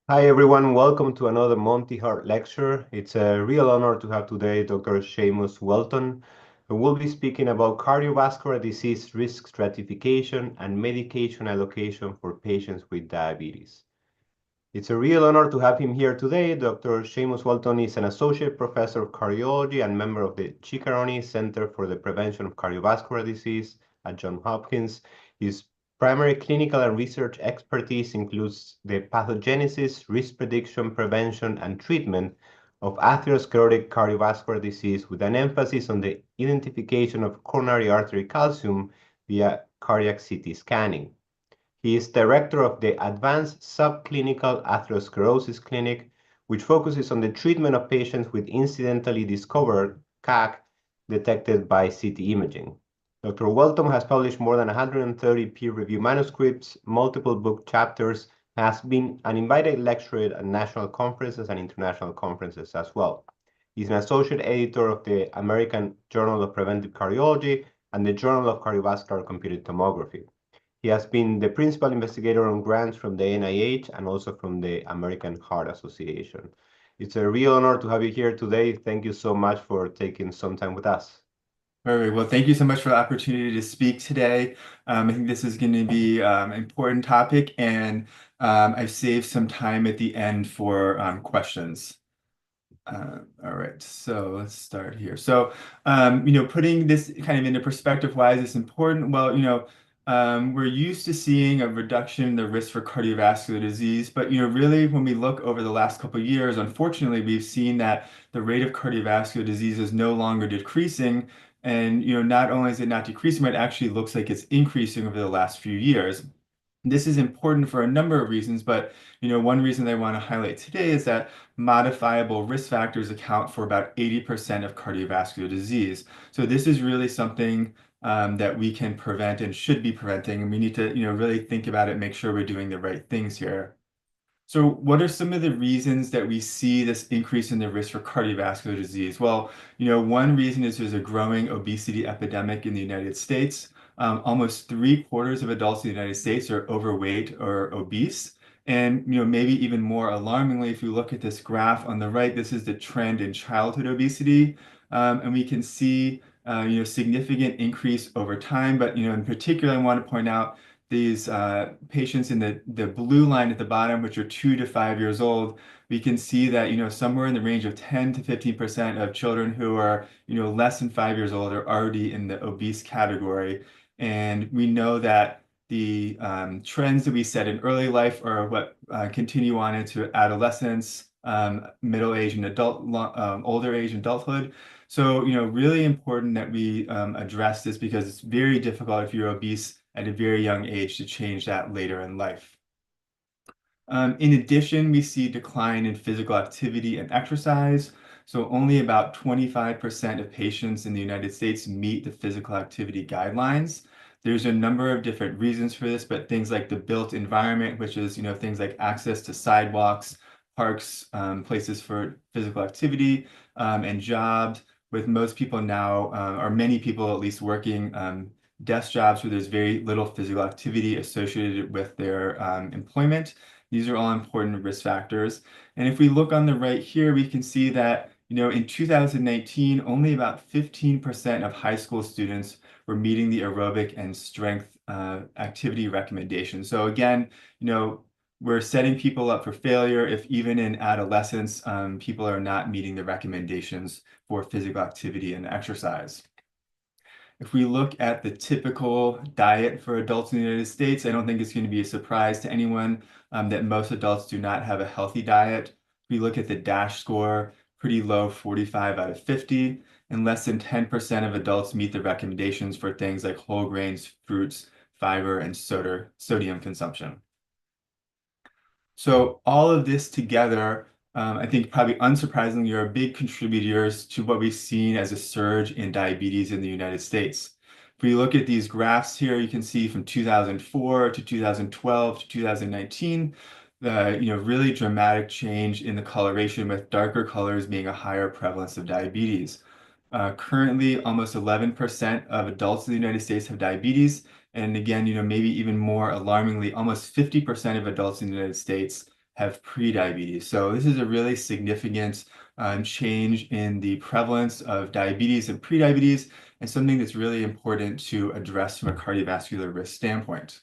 Hi everyone, welcome to another Monty Hart lecture. It's a real honor to have today Dr. Seamus Whelton, who will be speaking about cardiovascular disease risk stratification and medication allocation for patients with diabetes. It's a real honor to have him here today. Dr. Seamus Whelton is an associate professor of cardiology and member of the Ciccaroni Center for the Prevention of Cardiovascular Disease at Johns Hopkins. His primary clinical and research expertise includes the pathogenesis, risk prediction, prevention, and treatment of atherosclerotic cardiovascular disease with an emphasis on the identification of coronary artery calcium via cardiac CT scanning. He is director of the Advanced Subclinical Atherosclerosis Clinic, which focuses on the treatment of patients with incidentally discovered CAC detected by CT imaging. Dr. Whelton has published more than 130 peer-reviewed manuscripts, multiple book chapters, has been an invited lecturer at national conferences and international conferences as well. He's an associate editor of the American Journal of Preventive Cardiology and the Journal of Cardiovascular Computed Tomography. He has been the principal investigator on grants from the NIH and also from the American Heart Association. It's a real honor to have you here today. Thank you so much for taking some time with us. Perfect. Well, thank you so much for the opportunity to speak today. I think this is going to be an important topic, and I've saved some time at the end for questions. All right, so let's start here. So, putting this kind of into perspective, why is this important? Well, we're used to seeing a reduction in the risk for cardiovascular disease, but, really when we look over the last couple of years, unfortunately, we've seen that the rate of cardiovascular disease is no longer decreasing. And, not only is it not decreasing, but it actually looks like it's increasing over the last few years. This is important for a number of reasons, but one reason I want to highlight today is that modifiable risk factors account for about 80% of cardiovascular disease. So this is really something that we can prevent and should be preventing, and we need to really think about it, make sure we're doing the right things here. So what are some of the reasons that we see this increase in the risk for cardiovascular disease? Well, one reason is there's a growing obesity epidemic in the United States. Almost 3/4 of adults in the United States are overweight or obese. And maybe even more alarmingly, if you look at this graph on the right, this is the trend in childhood obesity. And we can see significant increase over time. But in particular, I want to point out these patients in the blue line at the bottom, which are 2 to 5 years old. We can see that somewhere in the range of 10 to 15% of children who are less than 5 years old are already in the obese category. And we know that the trends that we set in early life are what continue on into adolescence, middle age and older age and adulthood. So, really important that we address this, because it's very difficult if you're obese at a very young age to change that later in life. In addition, we see decline in physical activity and exercise. So only about 25% of patients in the United States meet the physical activity guidelines. There's a number of different reasons for this, but things like the built environment, which is things like access to sidewalks, parks, places for physical activity, and jobs, with most people now, or many people at least, working desk jobs where there's very little physical activity associated with their employment. These are all important risk factors. And if we look on the right here, we can see that in 2019, only about 15% of high school students were meeting the aerobic and strength activity recommendations. So again, we're setting people up for failure if even in adolescence, people are not meeting the recommendations for physical activity and exercise. If we look at the typical diet for adults in the United States, I don't think it's going to be a surprise to anyone that most adults do not have a healthy diet. If we look at the DASH score, pretty low, 45 out of 50, and less than 10% of adults meet the recommendations for things like whole grains, fruits, fiber, and sodium consumption. So all of this together, I think probably unsurprisingly, are big contributors to what we've seen as a surge in diabetes in the United States. If we look at these graphs here, you can see from 2004 to 2012 to 2019, the really dramatic change in the coloration, with darker colors being a higher prevalence of diabetes. Currently, almost 11% of adults in the United States have diabetes. And again, maybe even more alarmingly, almost 50% of adults in the United States have prediabetes. So this is a really significant change in the prevalence of diabetes and prediabetes, and something that's really important to address from a cardiovascular risk standpoint.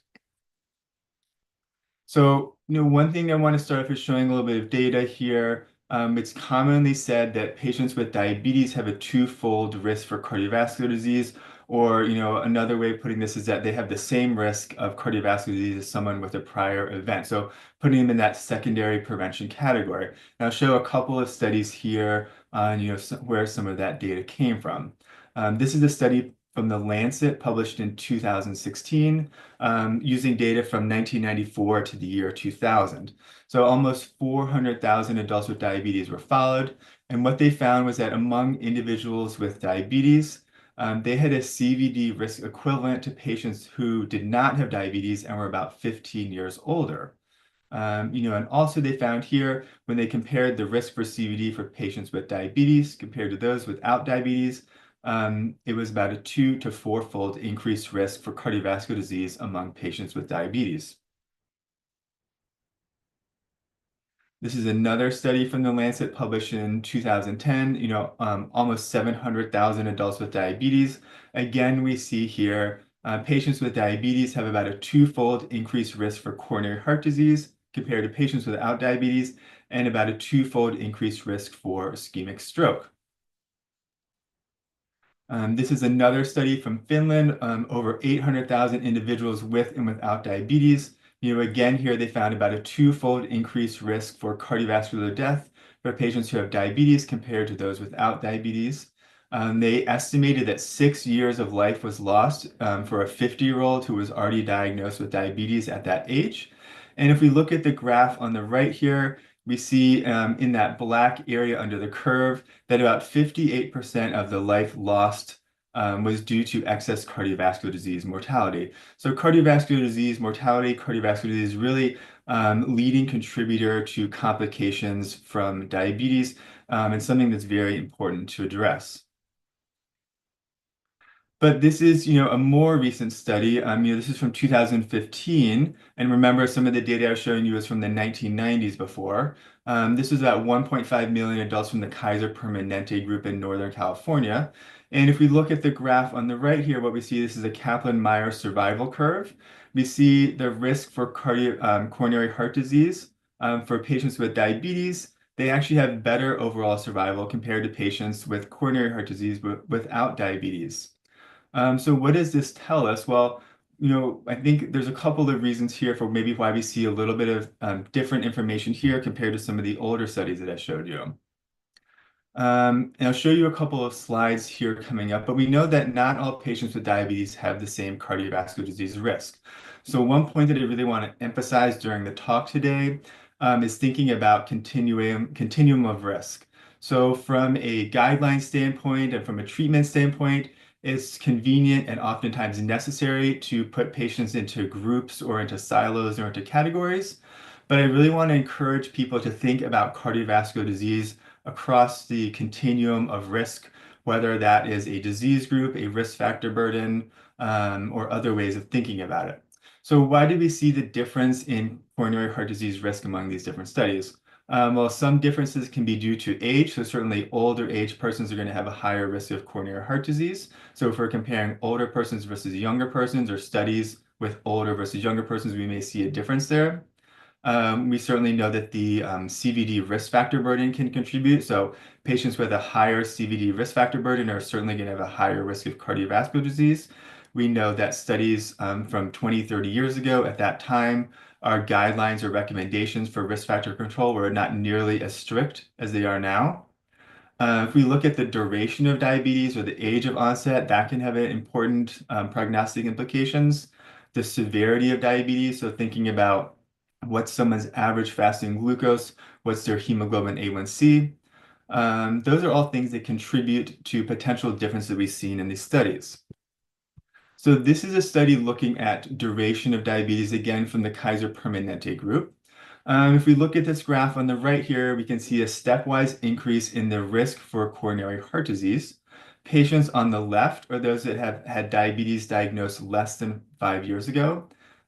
So, one thing I want to start off is showing a little bit of data here. It's commonly said that patients with diabetes have a twofold risk for cardiovascular disease, or, another way of putting this is that they have the same risk of cardiovascular disease as someone with a prior event. So putting them in that secondary prevention category. And I'll show a couple of studies here on, where some of that data came from. This is a study from The Lancet published in 2016. Using data from 1994 to the year 2000. So almost 400,000 adults with diabetes were followed. And what they found was that among individuals with diabetes, they had a CVD risk equivalent to patients who did not have diabetes and were about 15 years older. And also they found here when they compared the risk for CVD for patients with diabetes compared to those without diabetes, it was about a 2 to 4-fold increased risk for cardiovascular disease among patients with diabetes. This is another study from The Lancet published in 2010, almost 700,000 adults with diabetes. Again, we see here patients with diabetes have about a 2-fold increased risk for coronary heart disease compared to patients without diabetes, and about a 2-fold increased risk for ischemic stroke. This is another study from Finland, over 800,000 individuals with and without diabetes. Again, here they found about a 2-fold increased risk for cardiovascular death for patients who have diabetes compared to those without diabetes. They estimated that 6 years of life was lost for a 50-year-old who was already diagnosed with diabetes at that age. And if we look at the graph on the right here, we see in that black area under the curve that about 58% of the life lost was due to excess cardiovascular disease mortality. So cardiovascular disease mortality, cardiovascular disease is really leading contributor to complications from diabetes, and something that's very important to address. But this is, a more recent study. This is from 2015. And remember, some of the data I was showing you was from the 1990s before. This was about 1.5 million adults from the Kaiser Permanente group in Northern California. And if we look at the graph on the right here, what we see, this is a Kaplan-Meier survival curve. We see the risk for coronary heart disease for patients with diabetes. They actually have better overall survival compared to patients with coronary heart disease without diabetes. So what does this tell us? Well, I think there's a couple of reasons here for maybe why we see a little bit of different information here compared to some of the older studies that I showed you. And I'll show you a couple of slides here coming up, but we know that not all patients with diabetes have the same cardiovascular disease risk. So one point that I really want to emphasize during the talk today is thinking about continuum of risk. So from a guideline standpoint and from a treatment standpoint, it's convenient and oftentimes necessary to put patients into groups or into silos or into categories. But I really want to encourage people to think about cardiovascular disease across the continuum of risk, whether that is a disease group, a risk factor burden, or other ways of thinking about it. So why do we see the difference in coronary heart disease risk among these different studies? Well, some differences can be due to age. So certainly older age persons are going to have a higher risk of coronary heart disease. So if we're comparing older persons versus younger persons, or studies with older versus younger persons, we may see a difference there. We certainly know that the CVD risk factor burden can contribute. So patients with a higher CVD risk factor burden are certainly going to have a higher risk of cardiovascular disease. We know that studies from 20, 30 years ago, at that time, our guidelines or recommendations for risk factor control were not nearly as strict as they are now. If we look at the duration of diabetes or the age of onset, that can have important prognostic implications. The severity of diabetes, so thinking about what's someone's average fasting glucose, what's their hemoglobin A1C. Those are all things that contribute to potential differences we've seen in these studies. So this is a study looking at duration of diabetes, again, from the Kaiser Permanente group. If we look at this graph on the right here, we can see a stepwise increase in the risk for coronary heart disease. Patients on the left are those that have had diabetes diagnosed less than 5 years ago.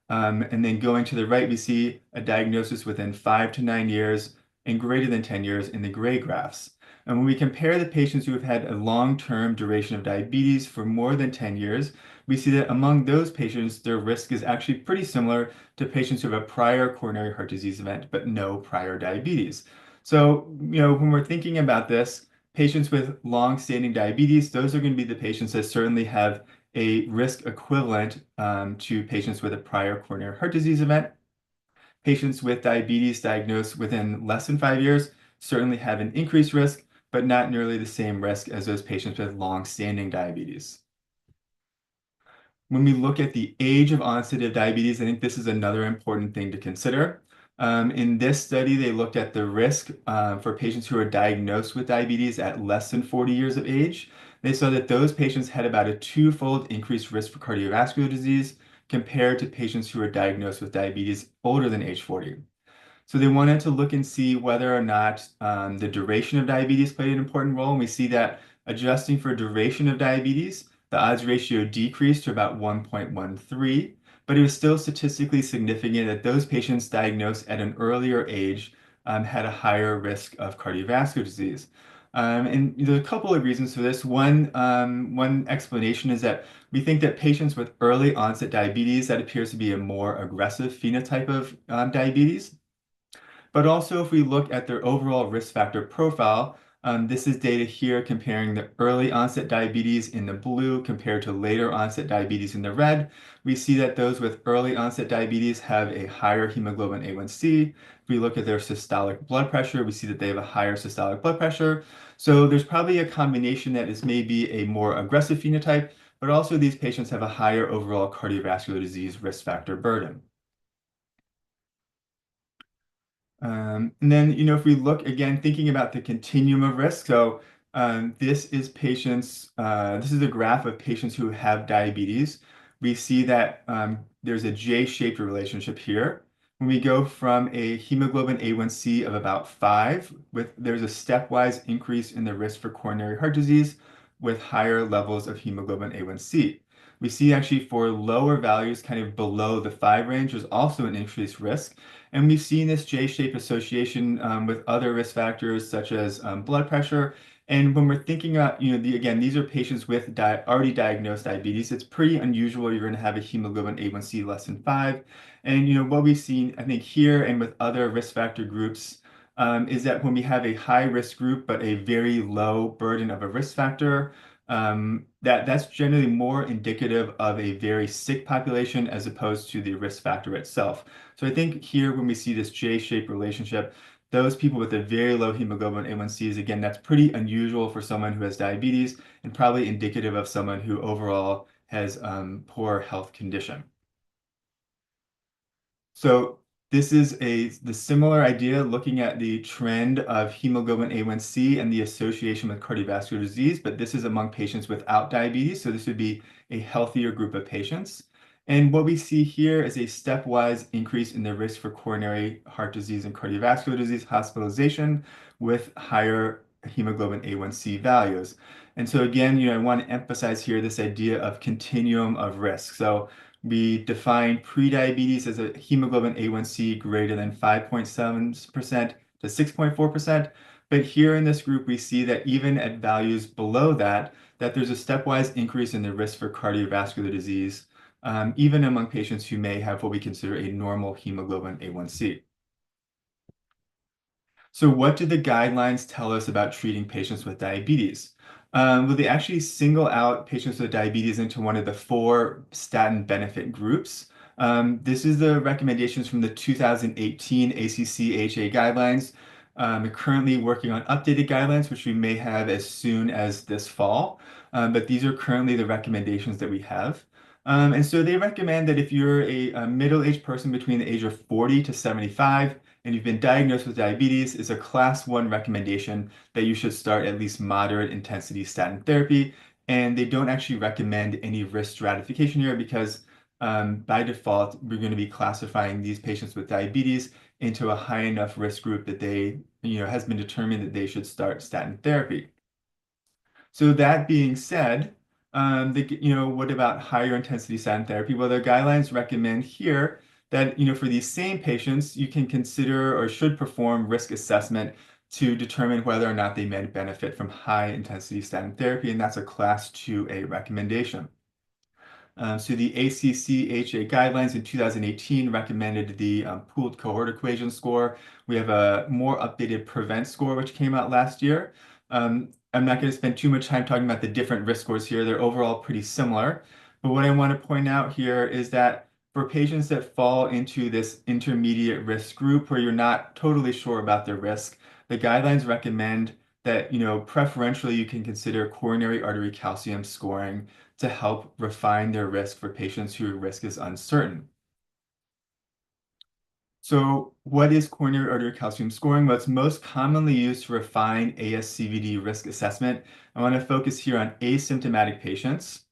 And then going to the right, we see a diagnosis within 5 to 9 years and greater than 10 years in the gray graphs. And when we compare the patients who have had a long-term duration of diabetes for more than 10 years, we see that among those patients, their risk is actually pretty similar to patients who have a prior coronary heart disease event, but no prior diabetes. So, when we're thinking about this, patients with long-standing diabetes, those are going to be the patients that certainly have a risk equivalent to patients with a prior coronary heart disease event. Patients with diabetes diagnosed within less than 5 years certainly have an increased risk, but not nearly the same risk as those patients with long-standing diabetes. When we look at the age of onset of diabetes, I think this is another important thing to consider. In this study, they looked at the risk for patients who are diagnosed with diabetes at less than 40 years of age. They saw that those patients had about a twofold increased risk for cardiovascular disease compared to patients who are diagnosed with diabetes older than age 40. So they wanted to look and see whether or not the duration of diabetes played an important role. And we see that adjusting for duration of diabetes, the odds ratio decreased to about 1.13, but it was still statistically significant that those patients diagnosed at an earlier age had a higher risk of cardiovascular disease. And there's a couple of reasons for this. One explanation is that we think that patients with early onset diabetes, that appears to be a more aggressive phenotype of diabetes. But also, if we look at their overall risk factor profile, this is data here comparing the early onset diabetes in the blue compared to later onset diabetes in the red. We see that those with early onset diabetes have a higher hemoglobin A1C. If we look at their systolic blood pressure, we see that they have a higher systolic blood pressure. So there's probably a combination that is maybe a more aggressive phenotype, but also these patients have a higher overall cardiovascular disease risk factor burden. And then, if we look again, thinking about the continuum of risk, so this is this is a graph of patients who have diabetes. We see that there's a J-shaped relationship here. When we go from a hemoglobin A1C of about 5, there's a stepwise increase in the risk for coronary heart disease with higher levels of hemoglobin A1C. We see actually for lower values, kind of below the 5 range, there's also an increased risk. And we've seen this J-shaped association with other risk factors such as blood pressure. And when we're thinking about, again, these are patients with already diagnosed diabetes. It's pretty unusual you're going to have a hemoglobin A1C less than 5. And what we've seen, I think, here and with other risk factor groups is that when we have a high risk group but a very low burden of a risk factor, that's generally more indicative of a very sick population as opposed to the risk factor itself. So I think here when we see this J-shaped relationship, those people with a very low hemoglobin A1Cs, again, that's pretty unusual for someone who has diabetes and probably indicative of someone who overall has poor health condition. So this is the similar idea looking at the trend of hemoglobin A1C and the association with cardiovascular disease, but this is among patients without diabetes. So this would be a healthier group of patients. And what we see here is a stepwise increase in the risk for coronary heart disease and cardiovascular disease hospitalization with higher hemoglobin A1C values. And so again, I want to emphasize here this idea of continuum of risk. So we define prediabetes as a hemoglobin A1C greater than 5.7% to 6.4%. But here in this group, we see that even at values below that there's a stepwise increase in the risk for cardiovascular disease, even among patients who may have what we consider a normal hemoglobin A1C. So what do the guidelines tell us about treating patients with diabetes? Well, they actually single out patients with diabetes into one of the 4 statin benefit groups. This is the recommendations from the 2018 ACC/AHA guidelines. We're currently working on updated guidelines, which we may have as soon as this fall. But these are currently the recommendations that we have. And so they recommend that if you're a middle-aged person between the age of 40 to 75, and you've been diagnosed with diabetes, is a class 1 recommendation that you should start at least moderate intensity statin therapy. And they don't actually recommend any risk stratification here because by default, we're going to be classifying these patients with diabetes into a high enough risk group that has been determined that they should start statin therapy. So that being said, what about higher intensity statin therapy? Well, the guidelines recommend here that, for these same patients, you can consider or should perform risk assessment to determine whether or not they may benefit from high intensity statin therapy, and that's a class 2A recommendation. So the ACC/AHA guidelines in 2018 recommended the pooled cohort equation score. We have a more updated PREVENT score, which came out last year. I'm not going to spend too much time talking about the different risk scores here. They're overall pretty similar. But what I want to point out here is that for patients that fall into this intermediate risk group where you're not totally sure about their risk, the guidelines recommend that, preferentially you can consider coronary artery calcium scoring to help refine their risk for patients whose risk is uncertain. So what is coronary artery calcium scoring? Well, it's most commonly used to refine ASCVD risk assessment. I want to focus here on asymptomatic patients.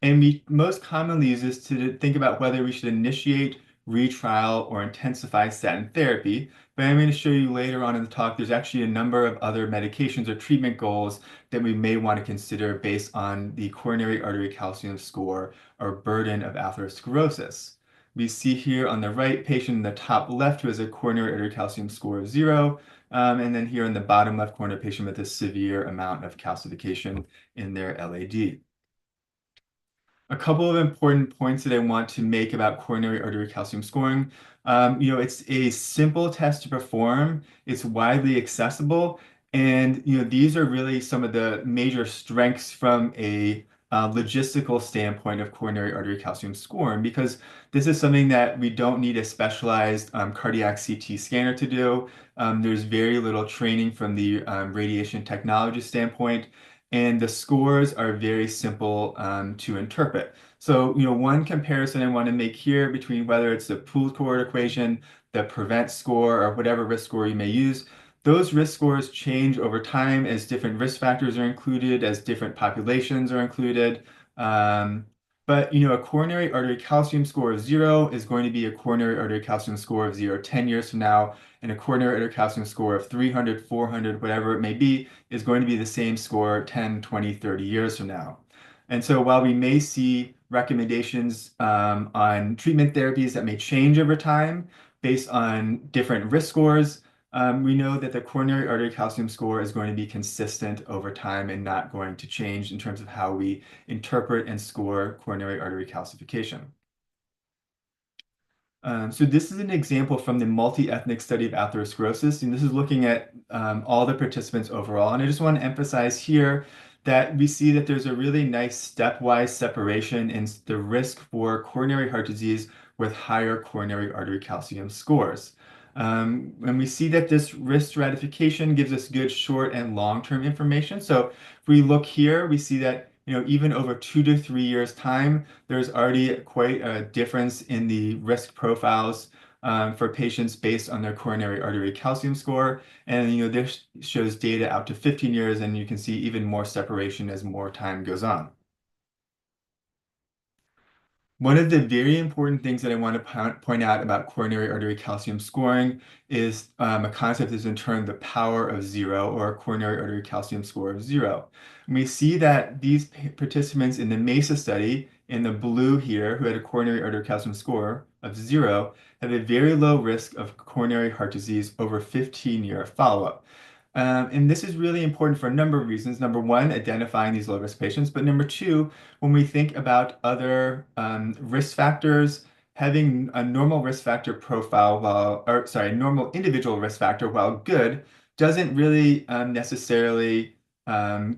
And we most commonly use this to think about whether we should initiate, retrial, or intensify statin therapy. But I'm going to show you later on in the talk, there's actually a number of other medications or treatment goals that we may want to consider based on the coronary artery calcium score or burden of atherosclerosis. We see here on the right patient in the top left who has a coronary artery calcium score of 0, and then here in the bottom left corner, patient with a severe amount of calcification in their LAD. A couple of important points that I want to make about coronary artery calcium scoring. It's a simple test to perform. It's widely accessible. And, these are really some of the major strengths from a logistical standpoint of coronary artery calcium scoring, because this is something that we don't need a specialized cardiac CT scanner to do. There's very little training from the radiation technology standpoint, and the scores are very simple to interpret. So, one comparison I want to make here between whether it's the pooled cohort equation, the PREVENT score, or whatever risk score you may use, those risk scores change over time as different risk factors are included, as different populations are included. But a coronary artery calcium score of 0 is going to be a coronary artery calcium score of 0 10 years from now, and a coronary artery calcium score of 300, 400, whatever it may be, is going to be the same score 10, 20, 30 years from now. And so while we may see recommendations on treatment therapies that may change over time based on different risk scores, we know that the coronary artery calcium score is going to be consistent over time and not going to change in terms of how we interpret and score coronary artery calcification. So this is an example from the multi-ethnic study of atherosclerosis, and this is looking at all the participants overall. And I just want to emphasize here that we see that there's a really nice stepwise separation in the risk for coronary heart disease with higher coronary artery calcium scores. And we see that this risk stratification gives us good short and long-term information. So if we look here, we see that even over 2 to 3 years time, there's already quite a difference in the risk profiles for patients based on their coronary artery calcium score. And this shows data out to 15 years, and you can see even more separation as more time goes on. One of the very important things that I want to point out about coronary artery calcium scoring is a concept that's in turn the power of 0, or a coronary artery calcium score of 0. And we see that these participants in the MESA study, in the blue here, who had a coronary artery calcium score of 0, have a very low risk of coronary heart disease over 15-year follow-up. And this is really important for a number of reasons. Number one, identifying these low-risk patients. But number two, when we think about other risk factors, having a normal risk factor profile normal individual risk factor, while good, doesn't really necessarily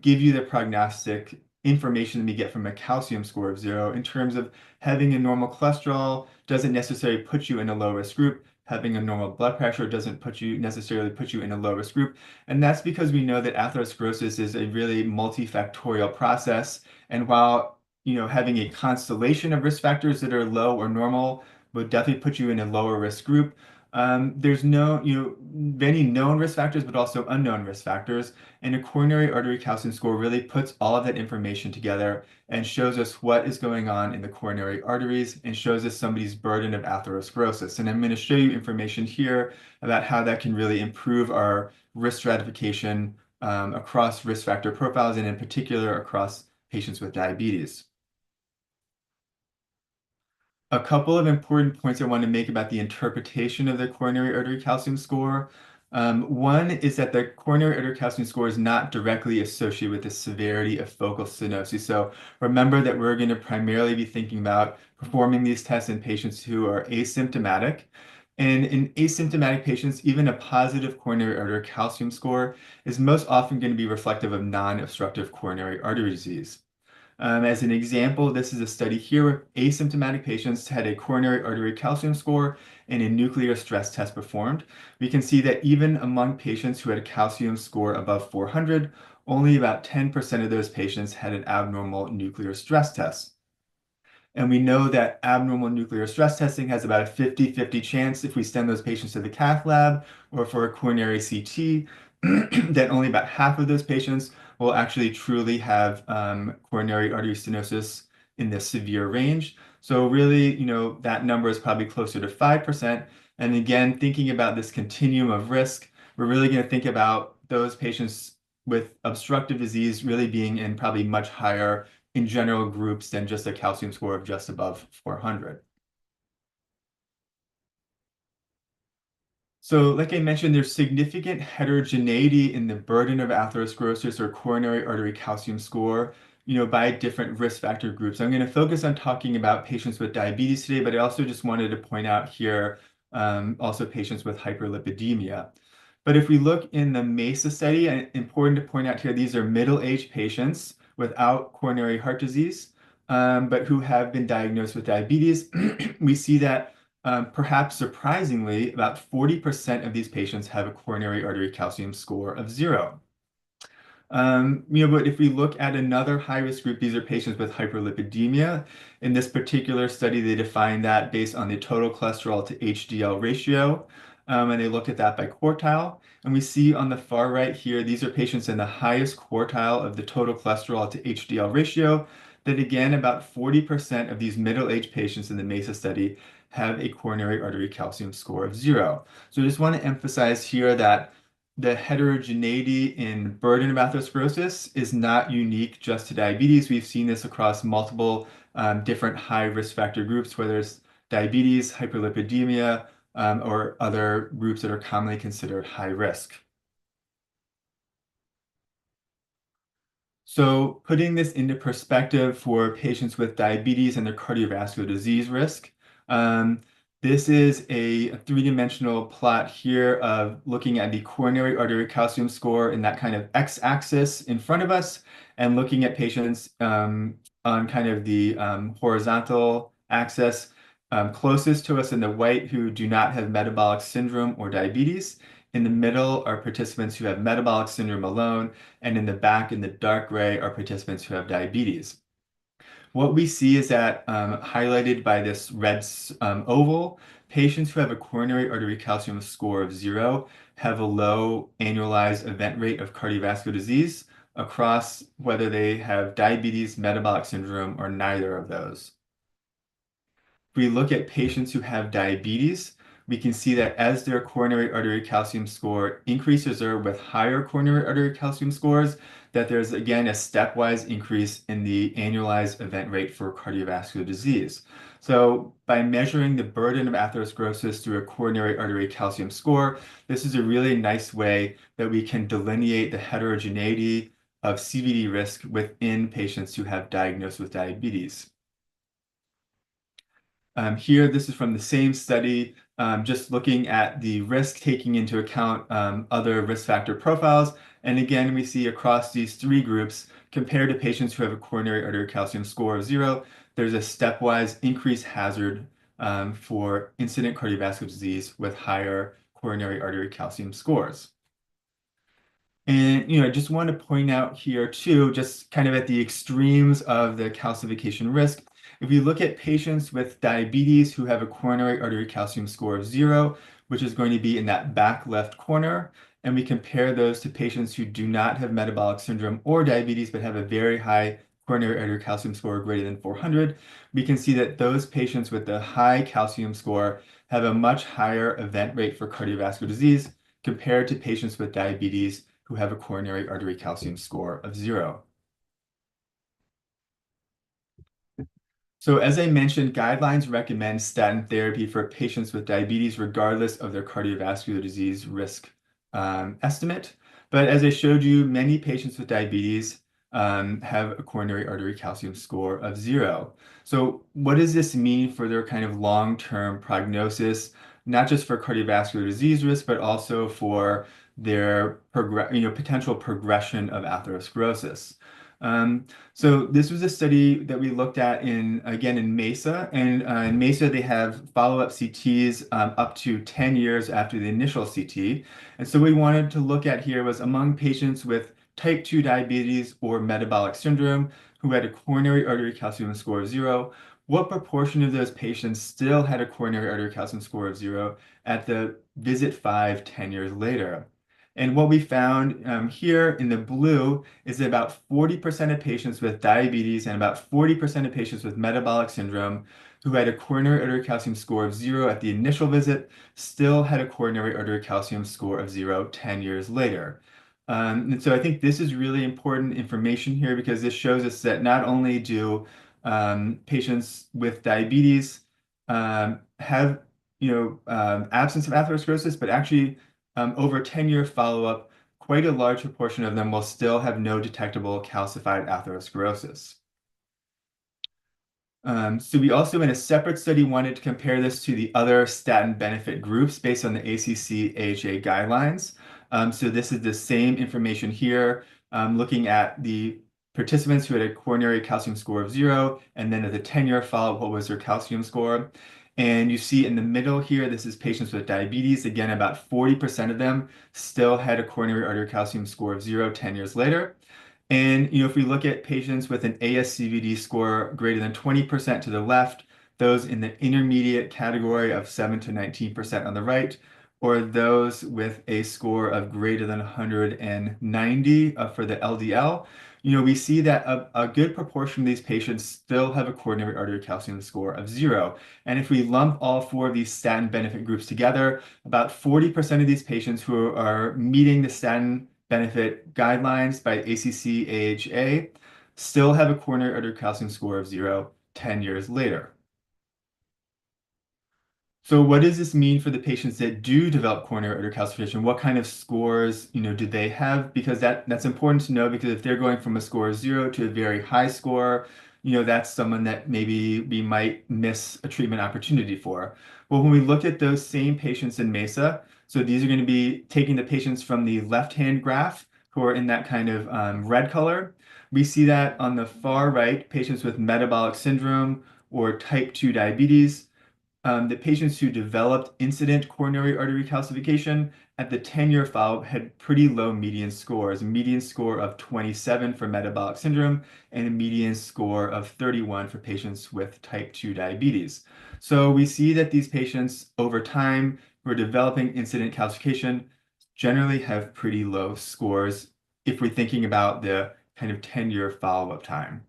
give you the prognostic information that we get from a calcium score of 0. In terms of having a normal cholesterol doesn't necessarily put you in a low-risk group. Having a normal blood pressure doesn't necessarily put you in a low-risk group. And that's because we know that atherosclerosis is a really multifactorial process. And while having a constellation of risk factors that are low or normal would definitely put you in a lower risk group, there's many known risk factors, but also unknown risk factors. And a coronary artery calcium score really puts all of that information together and shows us what is going on in the coronary arteries and shows us somebody's burden of atherosclerosis. And I'm going to show you information here about how that can really improve our risk stratification across risk factor profiles, and in particular across patients with diabetes. A couple of important points I want to make about the interpretation of the coronary artery calcium score. One is that the coronary artery calcium score is not directly associated with the severity of focal stenosis. So remember that we're going to primarily be thinking about performing these tests in patients who are asymptomatic. And in asymptomatic patients, even a positive coronary artery calcium score is most often going to be reflective of non-obstructive coronary artery disease. As an example, this is a study here where asymptomatic patients had a coronary artery calcium score and a nuclear stress test performed. We can see that even among patients who had a calcium score above 400, only about 10% of those patients had an abnormal nuclear stress test. And we know that abnormal nuclear stress testing has about a 50-50 chance if we send those patients to the cath lab or for a coronary CT, that only about half of those patients will actually truly have coronary artery stenosis in the severe range. So really, that number is probably closer to 5%. And again, thinking about this continuum of risk, we're really going to think about those patients with obstructive disease really being in probably much higher in general groups than just a calcium score of just above 400. So like I mentioned, there's significant heterogeneity in the burden of atherosclerosis or coronary artery calcium score, by different risk factor groups. I'm going to focus on talking about patients with diabetes today, but I also just wanted to point out here also patients with hyperlipidemia. But if we look in the MESA study, and important to point out here, these are middle-aged patients without coronary heart disease, but who have been diagnosed with diabetes. We see that perhaps surprisingly, about 40% of these patients have a coronary artery calcium score of 0. But if we look at another high-risk group, these are patients with hyperlipidemia. In this particular study, they defined that based on the total cholesterol to HDL ratio, and they looked at that by quartile. And we see on the far right here, these are patients in the highest quartile of the total cholesterol to HDL ratio, that again, about 40% of these middle-aged patients in the MESA study have a coronary artery calcium score of 0. So I just want to emphasize here that the heterogeneity in burden of atherosclerosis is not unique just to diabetes. We've seen this across multiple different high risk factor groups, whether it's diabetes, hyperlipidemia, or other groups that are commonly considered high risk. So putting this into perspective for patients with diabetes and their cardiovascular disease risk, this is a three-dimensional plot here of looking at the coronary artery calcium score in that kind of x-axis in front of us, and looking at patients on kind of the horizontal axis closest to us in the white who do not have metabolic syndrome or diabetes. In the middle are participants who have metabolic syndrome alone, and in the back in the dark gray are participants who have diabetes. What we see is that highlighted by this red oval, patients who have a coronary artery calcium score of 0 have a low annualized event rate of cardiovascular disease across whether they have diabetes, metabolic syndrome, or neither of those. If we look at patients who have diabetes, we can see that as their coronary artery calcium score increases, or with higher coronary artery calcium scores, that there's again a stepwise increase in the annualized event rate for cardiovascular disease. So by measuring the burden of atherosclerosis through a coronary artery calcium score, this is a really nice way that we can delineate the heterogeneity of CVD risk within patients who have diagnosed with diabetes. Here, this is from the same study, just looking at the risk, taking into account other risk factor profiles. And again, we see across these three groups, compared to patients who have a coronary artery calcium score of 0, there's a stepwise increased hazard for incident cardiovascular disease with higher coronary artery calcium scores. And I just want to point out here too, just kind of at the extremes of the calcification risk, if we look at patients with diabetes who have a coronary artery calcium score of 0, which is going to be in that back left corner, and we compare those to patients who do not have metabolic syndrome or diabetes but have a very high coronary artery calcium score greater than 400, we can see that those patients with the high calcium score have a much higher event rate for cardiovascular disease compared to patients with diabetes who have a coronary artery calcium score of 0. So as I mentioned, guidelines recommend statin therapy for patients with diabetes, regardless of their cardiovascular disease risk estimate. But as I showed you, many patients with diabetes have a coronary artery calcium score of 0. So what does this mean for their kind of long-term prognosis, not just for cardiovascular disease risk, but also for their potential progression of atherosclerosis? So this was a study that we looked at again in MESA, and in MESA they have follow-up CTs up to 10 years after the initial CT. And so what we wanted to look at here was among patients with type 2 diabetes or metabolic syndrome who had a coronary artery calcium score of 0, what proportion of those patients still had a coronary artery calcium score of 0 at the visit 5, 10 years later? And what we found here in the blue is that about 40% of patients with diabetes and about 40% of patients with metabolic syndrome who had a coronary artery calcium score of 0 at the initial visit still had a coronary artery calcium score of 0 10 years later. And so I think this is really important information here because this shows us that not only do patients with diabetes have absence of atherosclerosis, but actually over 10-year follow-up, quite a large proportion of them will still have no detectable calcified atherosclerosis. So we also, in a separate study, wanted to compare this to the other statin benefit groups based on the ACC/AHA guidelines. So this is the same information here, looking at the participants who had a coronary calcium score of 0, and then at the 10-year follow-up, what was their calcium score? And you see in the middle here, this is patients with diabetes. Again, about 40% of them still had a coronary artery calcium score of 0 10 years later. And if we look at patients with an ASCVD score greater than 20% to the left, those in the intermediate category of 7 to 19% on the right, or those with a score of greater than 190 for the LDL, we see that a good proportion of these patients still have a coronary artery calcium score of 0. And if we lump all 4 of these statin benefit groups together, about 40% of these patients who are meeting the statin benefit guidelines by ACC/AHA still have a coronary artery calcium score of 0 10 years later. So what does this mean for the patients that do develop coronary artery calcification? What kind of scores, do they have? Because that's important to know, because if they're going from a score of 0 to a very high score, that's someone that maybe we might miss a treatment opportunity for. Well, when we look at those same patients in MESA, so these are going to be taking the patients from the left-hand graph who are in that kind of red color. We see that on the far right, patients with metabolic syndrome or type 2 diabetes, the patients who developed incident coronary artery calcification at the 10-year follow-up had pretty low median scores, a median score of 27 for metabolic syndrome and a median score of 31 for patients with type 2 diabetes. So we see that these patients over time who are developing incident calcification generally have pretty low scores if we're thinking about the kind of 10-year follow-up time.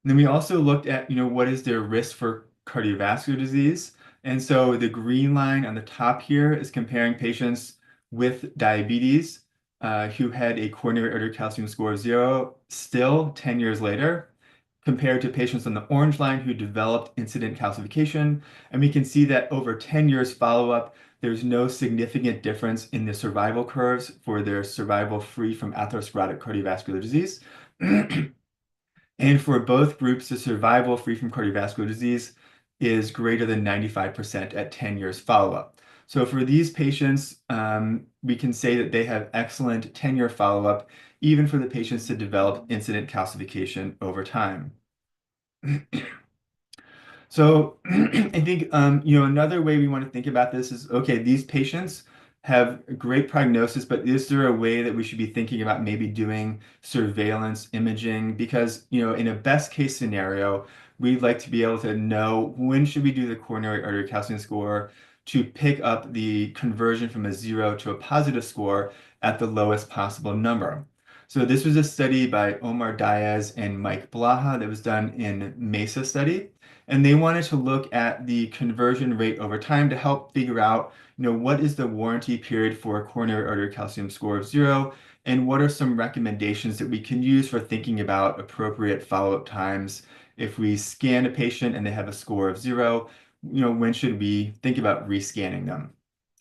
And then we also looked at, what is their risk for cardiovascular disease. And so the green line on the top here is comparing patients with diabetes who had a coronary artery calcium score of 0 still 10 years later, compared to patients on the orange line who developed incident calcification. And we can see that over 10 years follow-up, there's no significant difference in the survival curves for their survival free from atherosclerotic cardiovascular disease. And for both groups, the survival free from cardiovascular disease is greater than 95% at 10 years follow-up. So for these patients, we can say that they have excellent 10-year follow-up, even for the patients that develop incident calcification over time. So I think, another way we want to think about this is, okay, these patients have a great prognosis, but is there a way that we should be thinking about maybe doing surveillance imaging? Because, in a best case scenario, we'd like to be able to know when should we do the coronary artery calcium score to pick up the conversion from a 0 to a positive score at the lowest possible number. So this was a study by Omar Diaz and Mike Blaha that was done in MESA study. And they wanted to look at the conversion rate over time to help figure out, what is the warranty period for a coronary artery calcium score of 0, and what are some recommendations that we can use for thinking about appropriate follow-up times if we scan a patient and they have a score of 0, when should we think about rescanning them?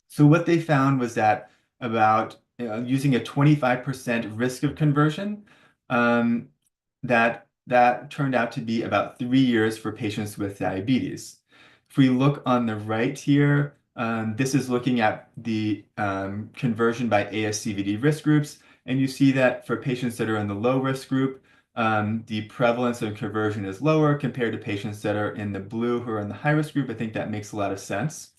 So what they found was that about using a 25% risk of conversion, that turned out to be about 3 years for patients with diabetes. If we look on the right here, this is looking at the conversion by ASCVD risk groups, and you see that for patients that are in the low risk group, the prevalence of conversion is lower compared to patients that are in the blue who are in the high risk group. I think that makes a lot of sense.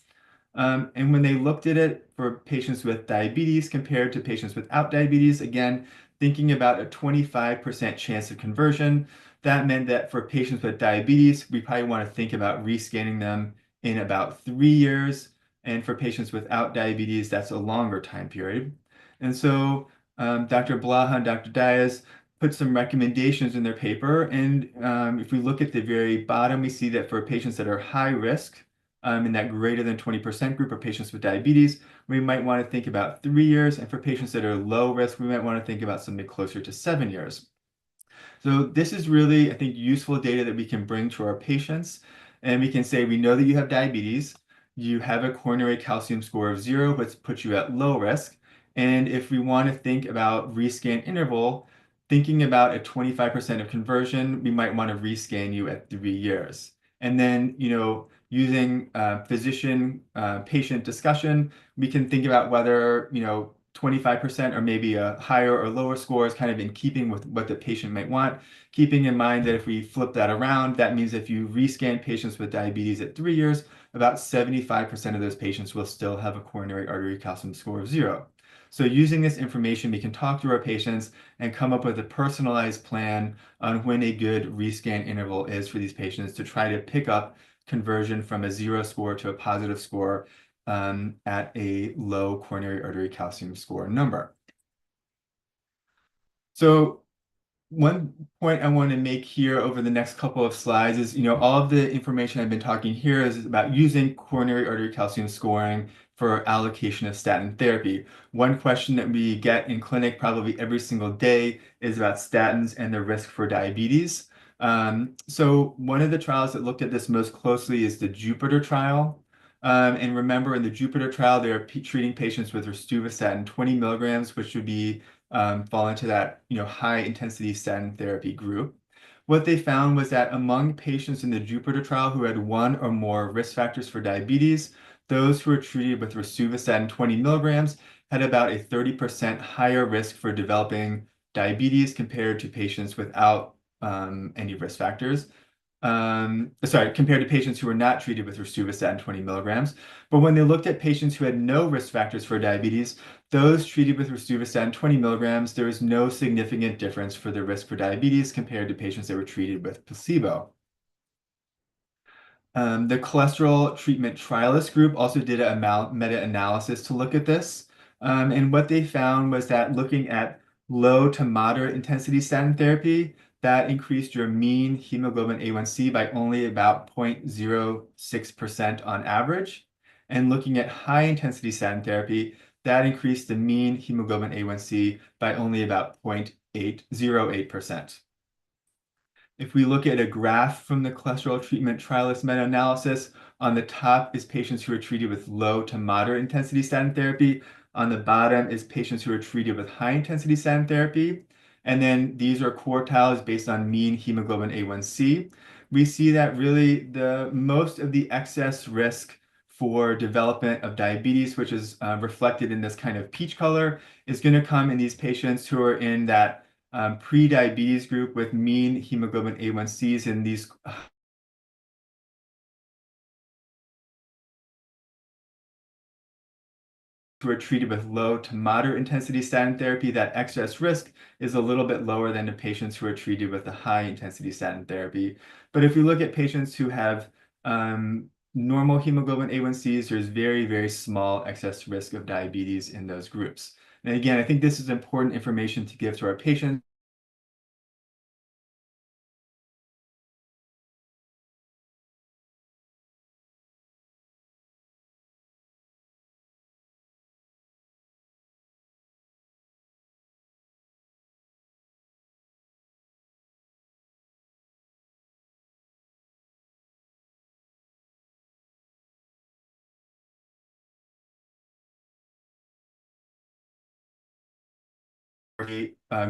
And when they looked at it for patients with diabetes compared to patients without diabetes, again, thinking about a 25% chance of conversion, that meant that for patients with diabetes, we probably want to think about rescanning them in about 3 years. And for patients without diabetes, that's a longer time period. And so Dr. Blaha and Dr. Diaz put some recommendations in their paper. And if we look at the very bottom, we see that for patients that are high risk, in that greater than 20% group of patients with diabetes, we might want to think about 3 years. And for patients that are low risk, we might want to think about something closer to 7 years. So this is really, I think, useful data that we can bring to our patients. And we can say, we know that you have diabetes, you have a coronary calcium score of 0, which puts you at low risk. And if we want to think about rescan interval, thinking about a 25% of conversion, we might want to rescan you at 3 years. And then, using physician-patient discussion, we can think about whether, 25% or maybe a higher or lower score is kind of in keeping with what the patient might want, keeping in mind that if we flip that around, that means if you rescan patients with diabetes at 3 years, about 75% of those patients will still have a coronary artery calcium score of 0. So using this information, we can talk to our patients and come up with a personalized plan on when a good rescan interval is for these patients to try to pick up conversion from a 0 score to a positive score at a low coronary artery calcium score number. So one point I want to make here over the next couple of slides is, all of the information I've been talking here is about using coronary artery calcium scoring for allocation of statin therapy. One question that we get in clinic probably every single day is about statins and the risk for diabetes. So one of the trials that looked at this most closely is the Jupiter trial. And remember, in the Jupiter trial, they are treating patients with rosuvastatin 20 milligrams, which would be fall into that high intensity statin therapy group. What they found was that among patients in the Jupiter trial who had 1 or more risk factors for diabetes, those who were treated with rosuvastatin 20 milligrams had about a 30% higher risk for developing diabetes compared to patients without any risk factors. Compared to patients who were not treated with rosuvastatin 20 milligrams. But when they looked at patients who had no risk factors for diabetes, those treated with rosuvastatin 20 milligrams, there was no significant difference for the risk for diabetes compared to patients that were treated with placebo. The cholesterol treatment trialist group also did a meta-analysis to look at this. And what they found was that looking at low to moderate intensity statin therapy, that increased your mean hemoglobin A1C by only about 0.06% on average. And looking at high intensity statin therapy, that increased the mean hemoglobin A1C by only about 0.808%. If we look at a graph from the cholesterol treatment trialist meta-analysis, on the top is patients who are treated with low to moderate intensity statin therapy. On the bottom is patients who are treated with high intensity statin therapy. And then these are quartiles based on mean hemoglobin A1C. We see that really the most of the excess risk for development of diabetes, which is reflected in this kind of peach color, is going to come in these patients who are in that pre-diabetes group with mean hemoglobin A1Cs in these who are treated with low to moderate intensity statin therapy. That excess risk is a little bit lower than the patients who are treated with the high intensity statin therapy. But if we look at patients who have normal hemoglobin A1Cs, there's very, very small excess risk of diabetes in those groups. And again, I think this is important information to give to our patients.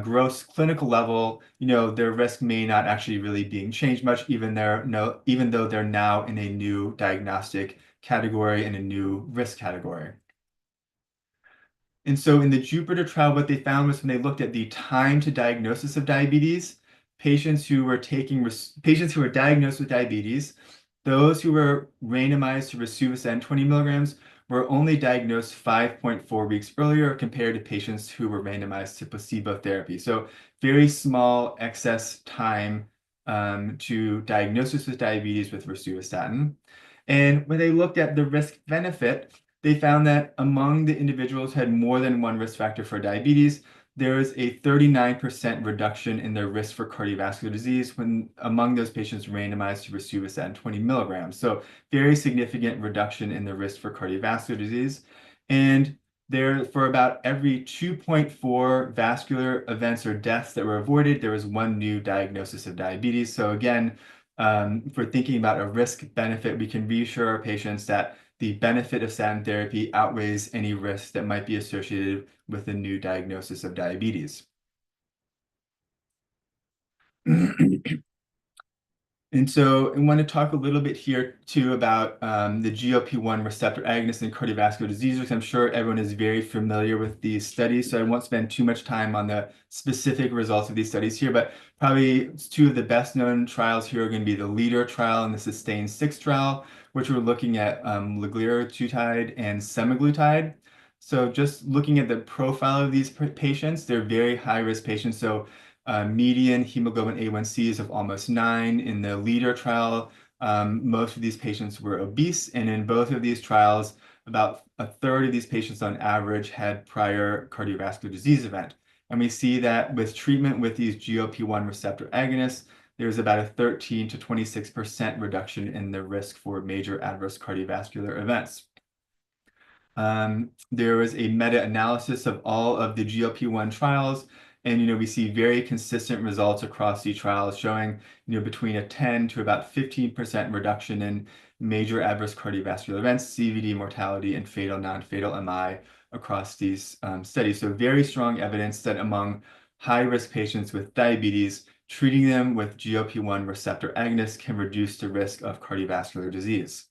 gross clinical level, their risk may not actually really being changed much, even though they're now in a new diagnostic category and a new risk category. And so in the Jupiter trial, what they found was when they looked at the time to diagnosis of diabetes, patients who were diagnosed with diabetes, those who were randomized to rosuvastatin 20 milligrams were only diagnosed 5.4 weeks earlier compared to patients who were randomized to placebo therapy. So very small excess time to diagnosis with diabetes with rosuvastatin. And when they looked at the risk benefit, they found that among the individuals who had more than one risk factor for diabetes, there was a 39% reduction in their risk for cardiovascular disease when among those patients randomized to rosuvastatin 20 milligrams. So very significant reduction in the risk for cardiovascular disease. And there, for about every 2.4 vascular events or deaths that were avoided, there was one new diagnosis of diabetes. So again, if we're thinking about a risk benefit, we can reassure our patients that the benefit of statin therapy outweighs any risk that might be associated with a new diagnosis of diabetes. And so I want to talk a little bit here too about the GLP-1 receptor agonist in cardiovascular disease, which I'm sure everyone is very familiar with these studies. So I won't spend too much time on the specific results of these studies here, but probably two of the best known trials here are going to be the LEADER trial and the SUSTAIN-6 trial, which we're looking at liraglutide and semaglutide. So just looking at the profile of these patients, they're very high-risk patients. So median hemoglobin A1Cs of almost 9 in the LEADER trial. Most of these patients were obese, and in both of these trials, about a third of these patients on average had prior cardiovascular disease event. And we see that with treatment with these GLP-1 receptor agonists, there's about a 13 to 26% reduction in the risk for major adverse cardiovascular events. There was a meta-analysis of all of the GLP-1 trials, and we see very consistent results across these trials showing between a 10 to about 15% reduction in major adverse cardiovascular events, CVD mortality, and fatal, non-fatal MI across these studies. So very strong evidence that among high-risk patients with diabetes, treating them with GLP-1 receptor agonists can reduce the risk of cardiovascular disease.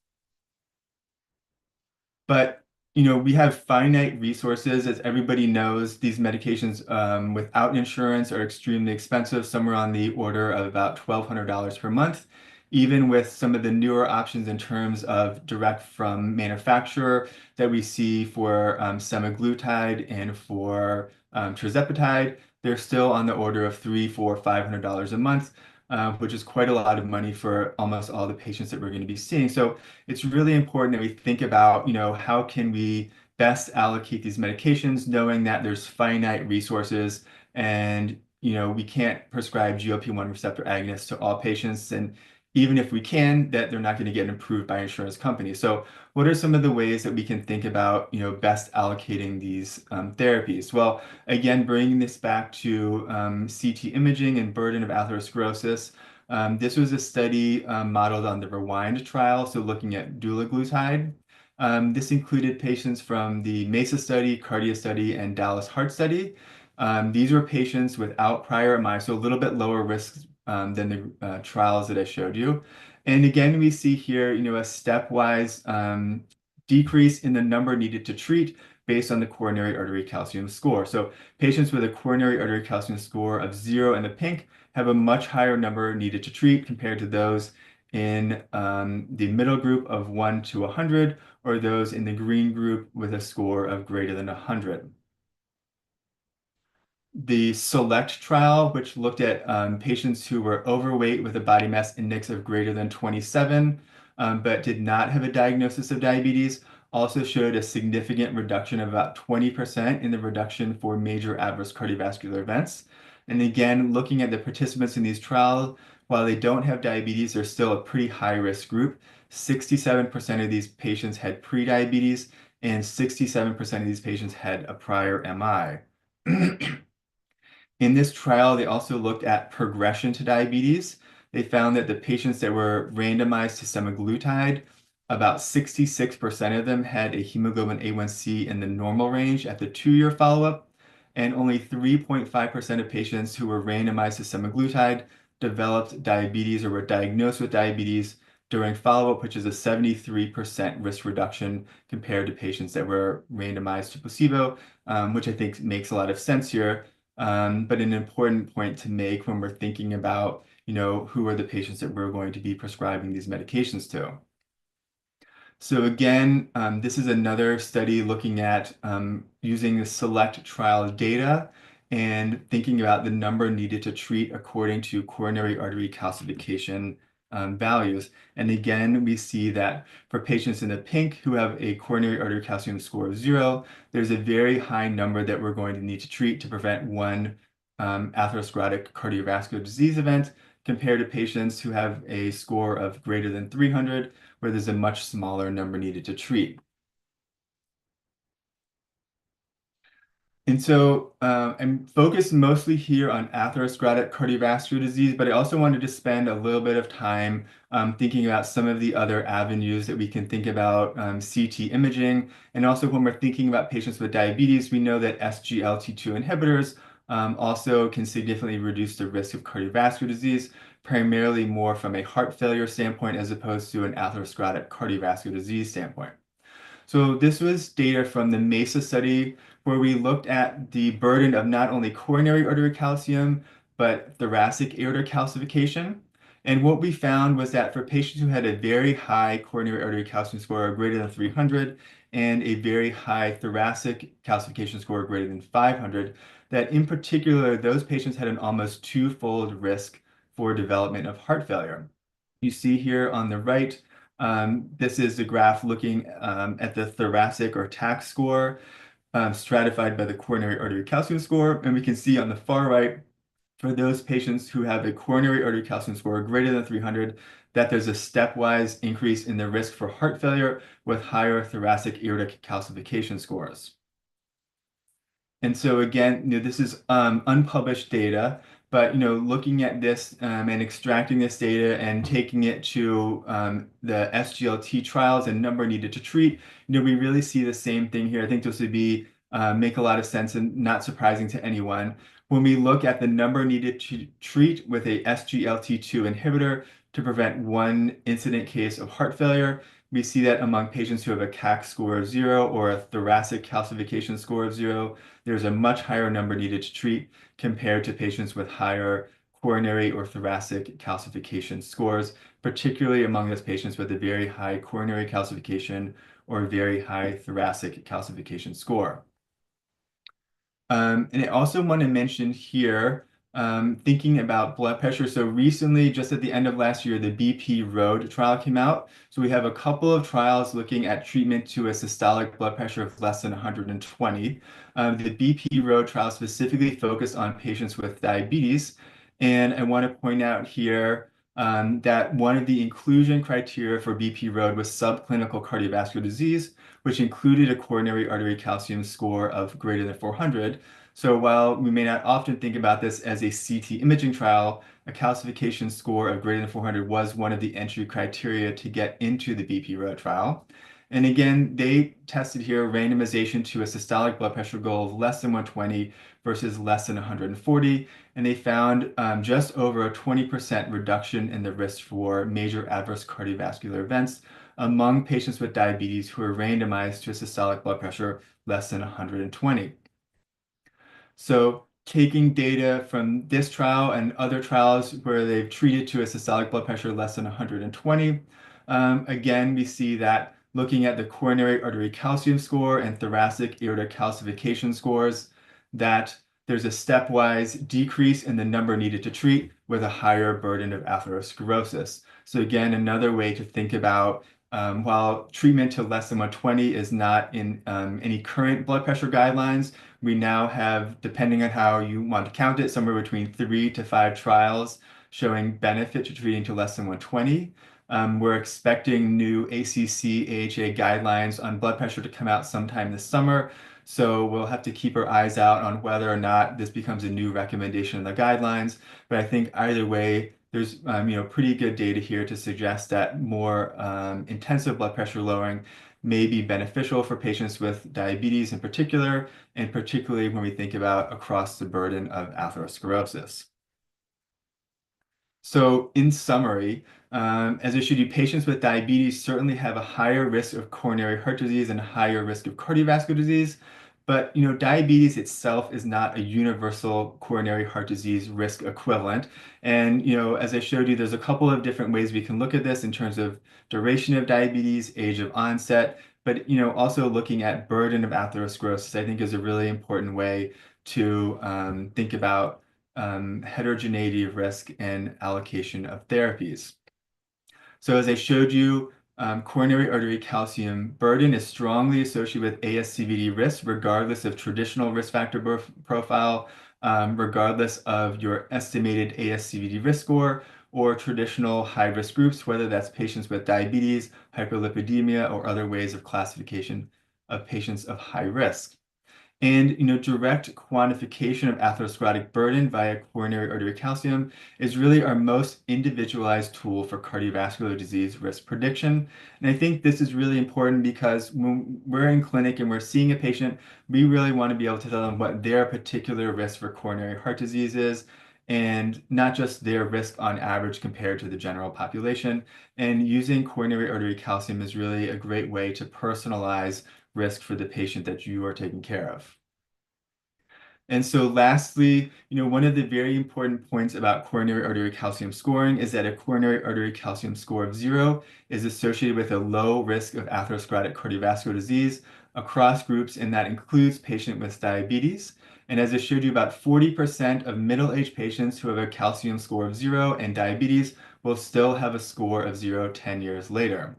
But we have finite resources. As everybody knows, these medications without insurance are extremely expensive, somewhere on the order of about $1,200 per month. Even with some of the newer options in terms of direct from manufacturer that we see for semaglutide and for tirzepatide, they're still on the order of $300, $400, $500 a month. Which is quite a lot of money for almost all the patients that we're going to be seeing. So it's really important that we think about, how can we best allocate these medications, knowing that there's finite resources and, we can't prescribe GLP-1 receptor agonists to all patients. And even if we can, that they're not going to get approved by insurance companies. So what are some of the ways that we can think about, best allocating these therapies? Well, again, bringing this back to CT imaging and burden of atherosclerosis. This was a study modeled on the REWIND trial, so looking at dulaglutide. This included patients from the MESA study, CARDIA study, and Dallas Heart study. These were patients without prior MI, so a little bit lower risk than the trials that I showed you. And again, we see here, a stepwise decrease in the number needed to treat based on the coronary artery calcium score. So patients with a coronary artery calcium score of 0 in the pink have a much higher number needed to treat compared to those in the middle group of 1 to 100, or those in the green group with a score of greater than 100. The SELECT trial, which looked at patients who were overweight with a body mass index of greater than 27, but did not have a diagnosis of diabetes, also showed a significant reduction of about 20% in the reduction for major adverse cardiovascular events. And again, looking at the participants in these trials, while they don't have diabetes, they're still a pretty high-risk group. 67% of these patients had prediabetes, and 67% of these patients had a prior MI. In this trial, they also looked at progression to diabetes. They found that the patients that were randomized to semaglutide, about 66% of them had a hemoglobin A1C in the normal range at the 2-year follow-up. and only 3.5% of patients who were randomized to semaglutide developed diabetes or were diagnosed with diabetes during follow-up, which is a 73% risk reduction compared to patients that were randomized to placebo, which I think makes a lot of sense here, but an important point to make when we're thinking about, who are the patients that we're going to be prescribing these medications to. So again, this is another study looking at using the SELECT trial data and thinking about the number needed to treat according to coronary artery calcification values. And again, we see that for patients in the pink who have a coronary artery calcium score of 0, there's a very high number that we're going to need to treat to prevent one atherosclerotic cardiovascular disease event, compared to patients who have a score of greater than 300, where there's a much smaller number needed to treat. And so I'm focused mostly here on atherosclerotic cardiovascular disease, but I also wanted to spend a little bit of time thinking about some of the other avenues that we can think about CT imaging. And also when we're thinking about patients with diabetes, we know that SGLT2 inhibitors also can significantly reduce the risk of cardiovascular disease, primarily more from a heart failure standpoint as opposed to an atherosclerotic cardiovascular disease standpoint. So this was data from the MESA study where we looked at the burden of not only coronary artery calcium, but thoracic aortic calcification. And what we found was that for patients who had a very high coronary artery calcium score greater than 300 and a very high thoracic calcification score greater than 500, that in particular, those patients had an almost twofold risk for development of heart failure. You see here on the right, this is the graph looking at the thoracic or TAC score stratified by the coronary artery calcium score. And we can see on the far right, for those patients who have a coronary artery calcium score greater than 300, that there's a stepwise increase in the risk for heart failure with higher thoracic aortic calcification scores. And so again, this is unpublished data, but looking at this and extracting this data and taking it to the SGLT trials and number needed to treat, we really see the same thing here. I think this would be make a lot of sense and not surprising to anyone. When we look at the number needed to treat with a SGLT2 inhibitor to prevent one incident case of heart failure, we see that among patients who have a CAC score of 0 or a thoracic calcification score of 0, there's a much higher number needed to treat compared to patients with higher coronary or thoracic calcification scores, particularly among those patients with a very high coronary calcification or very high thoracic calcification score. And I also want to mention here, thinking about blood pressure. So recently, just at the end of last year, the BP Road trial came out. So we have a couple of trials looking at treatment to a systolic blood pressure of less than 120. The BP Road trial specifically focused on patients with diabetes. And I want to point out here that one of the inclusion criteria for BP Road was subclinical cardiovascular disease, which included a coronary artery calcium score of greater than 400. So while we may not often think about this as a CT imaging trial, a calcification score of greater than 400 was one of the entry criteria to get into the BP Road trial. And again, they tested here randomization to a systolic blood pressure goal of less than 120 versus less than 140. And they found just over a 20% reduction in the risk for major adverse cardiovascular events among patients with diabetes who are randomized to a systolic blood pressure less than 120. So taking data from this trial and other trials where they've treated to a systolic blood pressure less than 120, again, we see that looking at the coronary artery calcium score and thoracic aortic calcification scores, that there's a stepwise decrease in the number needed to treat with a higher burden of atherosclerosis. So again, another way to think about while treatment to less than 120 is not in any current blood pressure guidelines, we now have, depending on how you want to count it, somewhere between 3 to 5 trials showing benefit to treating to less than 120. We're expecting new ACC AHA guidelines on blood pressure to come out sometime this summer. So we'll have to keep our eyes out on whether or not this becomes a new recommendation in the guidelines. But I think either way, there's pretty good data here to suggest that more intensive blood pressure lowering may be beneficial for patients with diabetes in particular, and particularly when we think about across the burden of atherosclerosis. So in summary, as I showed you, patients with diabetes certainly have a higher risk of coronary heart disease and a higher risk of cardiovascular disease. But diabetes itself is not a universal coronary heart disease risk equivalent. And as I showed you, there's a couple of different ways we can look at this in terms of duration of diabetes, age of onset, but also looking at burden of atherosclerosis, I think is a really important way to think about heterogeneity of risk and allocation of therapies. So as I showed you, coronary artery calcium burden is strongly associated with ASCVD risk, regardless of traditional risk factor profile, regardless of your estimated ASCVD risk score, or traditional high-risk groups, whether that's patients with diabetes, hyperlipidemia, or other ways of classification of patients of high risk. And direct quantification of atherosclerotic burden via coronary artery calcium is really our most individualized tool for cardiovascular disease risk prediction. And I think this is really important because when we're in clinic and we're seeing a patient, we really want to be able to tell them what their particular risk for coronary heart disease is, and not just their risk on average compared to the general population. And using coronary artery calcium is really a great way to personalize risk for the patient that you are taking care of. And so lastly, one of the very important points about coronary artery calcium scoring is that a coronary artery calcium score of 0 is associated with a low risk of atherosclerotic cardiovascular disease across groups, and that includes patients with diabetes. And as I showed you, about 40% of middle-aged patients who have a calcium score of 0 and diabetes will still have a score of 0 10 years later.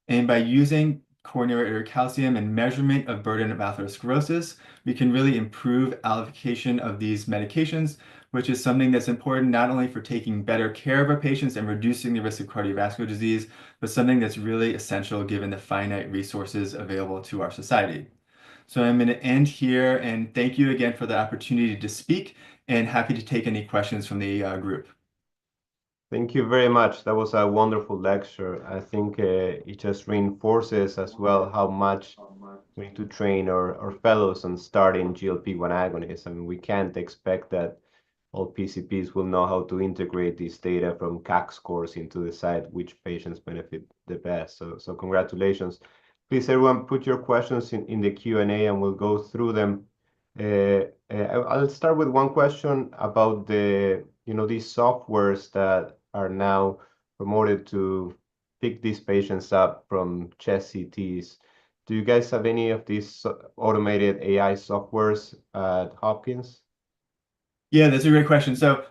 And by using coronary artery calcium and measurement of burden of atherosclerosis, we can really improve allocation of these medications, which is something that's important not only for taking better care of our patients and reducing the risk of cardiovascular disease, but something that's really essential given the finite resources available to our society. So I'm going to end here, and thank you again for the opportunity to speak, and happy to take any questions from the group. Thank you very much. That was a wonderful lecture. I think it just reinforces as well how much we need to train our fellows on starting GLP-1 agonists. I mean, we can't expect that all PCPs will know how to integrate this data from CAC scores into decide which patients benefit the best. So congratulations. Please, everyone, put your questions in the Q&A and we'll go through them. I'll start with one question about these softwares that are now promoted to pick these patients up from chest CTs. Do you guys have any of these automated AI softwares at Hopkins? Yeah, that's a great question. So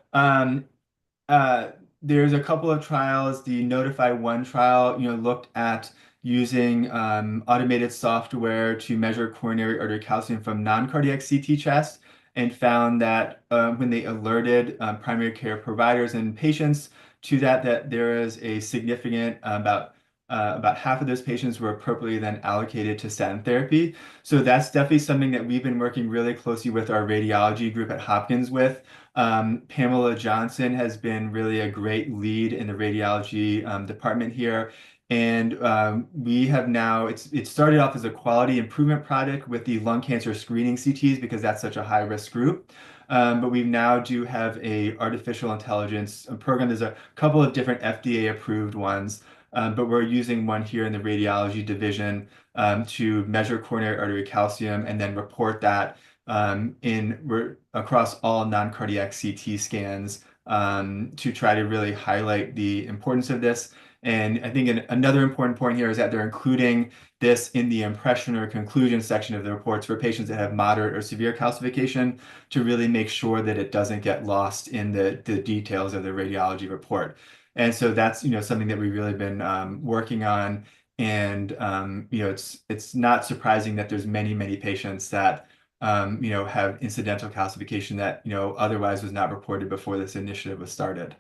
there's a couple of trials. The Notify-1 trial, looked at using automated software to measure coronary artery calcium from non-cardiac CT chest, and found that when they alerted primary care providers and patients to that there is a significant about half of those patients were appropriately then allocated to statin therapy. So that's definitely something that we've been working really closely with our radiology group at Hopkins with. Pamela Johnson has been really a great lead in the radiology department here. And we have now, it started off as a quality improvement project with the lung cancer screening CTs because that's such a high risk group. But we now do have a artificial intelligence program. There's a couple of different FDA approved ones. But we're using one here in the radiology division to measure coronary artery calcium and then report that across all non-cardiac CT scans to try to really highlight the importance of this. And I think another important point here is that they're including this in the impression or conclusion section of the reports for patients that have moderate or severe calcification to really make sure that it doesn't get lost in the details of the radiology report. And so that's something that we've really been working on, and it's not surprising that there's many patients that have incidental calcification that otherwise was not reported before this initiative was started.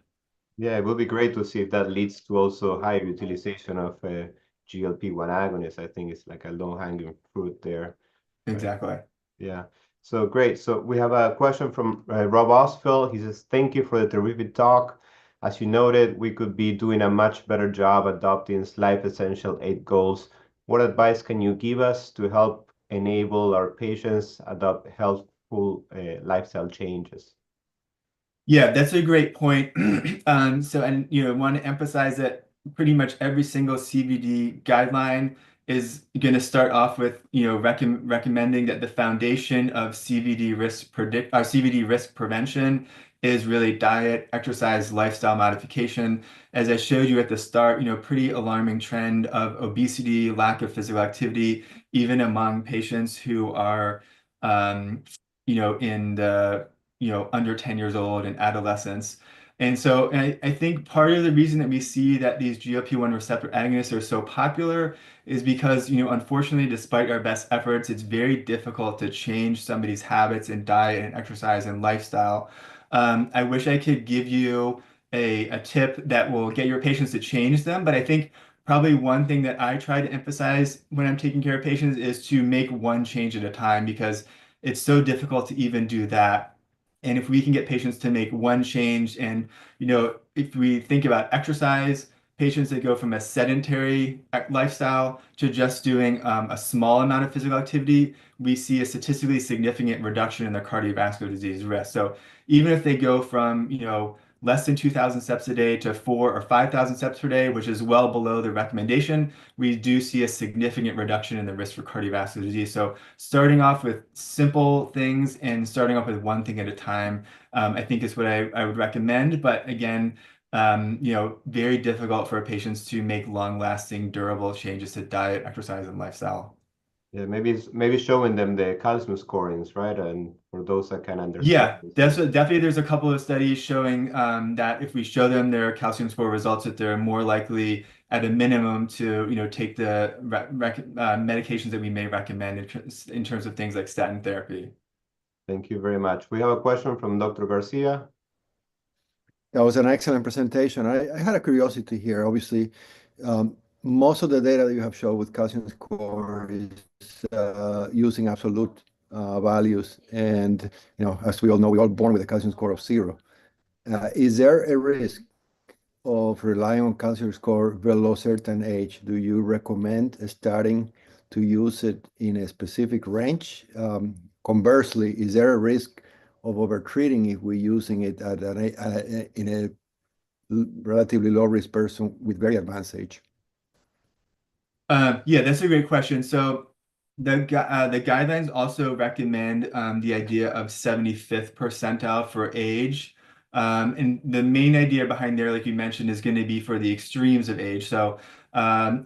Yeah, it would be great to see if that leads to also higher utilization of GLP-1 agonists. I think it's like a low-hanging fruit there. Exactly. Yeah. So great. So we have a question from Rob Osfeld. He says, "Thank you for the terrific talk. As you noted, we could be doing a much better job adopting life essential 8 goals What advice can you give us to help enable our patients adopt healthful lifestyle changes? Yeah, that's a great point. And want to emphasize that pretty much every single CVD guideline is going to start off with, recommending that the foundation of CVD risk prevention is really diet, exercise, lifestyle modification. As I showed you at the start, pretty alarming trend of obesity, lack of physical activity, even among patients who are, in the under 10 years old and adolescents. And so I think part of the reason that we see that these GLP-1 receptor agonists are so popular is because, unfortunately, despite our best efforts, it's very difficult to change somebody's habits and diet and exercise and lifestyle. I wish I could give you a tip that will get your patients to change them, but I think probably one thing that I try to emphasize when I'm taking care of patients is to make one change at a time because it's so difficult to even do that. And if we can get patients to make one change, and if we think about exercise, patients that go from a sedentary lifestyle to just doing a small amount of physical activity, we see a statistically significant reduction in their cardiovascular disease risk. So even if they go from, less than 2,000 steps a day to 4 or 5,000 steps per day, which is well below the recommendation, we do see a significant reduction in the risk for cardiovascular disease. So starting off with simple things and starting off with one thing at a time, I think is what I would recommend. But again, very difficult for patients to make long-lasting, durable changes to diet, exercise, and lifestyle. Yeah, maybe showing them the calcium scorings, right? And for those that can understand Yeah, this. definitely. There's a couple of studies showing that if we show them their calcium score results, that they're more likely, at a minimum, to take the medications that we may recommend in terms of things like statin therapy. Thank you very much. We have a question from Dr. Garcia. That was an excellent presentation. I had a curiosity here. Obviously, most of the data that you have shown with calcium score is using absolute values. And, as we all know, we're all born with a calcium score of 0. Is there a risk of relying on calcium score below certain age? Do you recommend starting to use it in a specific range? Conversely, is there a risk of overtreating if we're using it in a relatively low risk person with very advanced age? Yeah, that's a great question. So the guidelines also recommend the idea of 75th percentile for age. And the main idea behind there, like you mentioned, is going to be for the extremes of age. So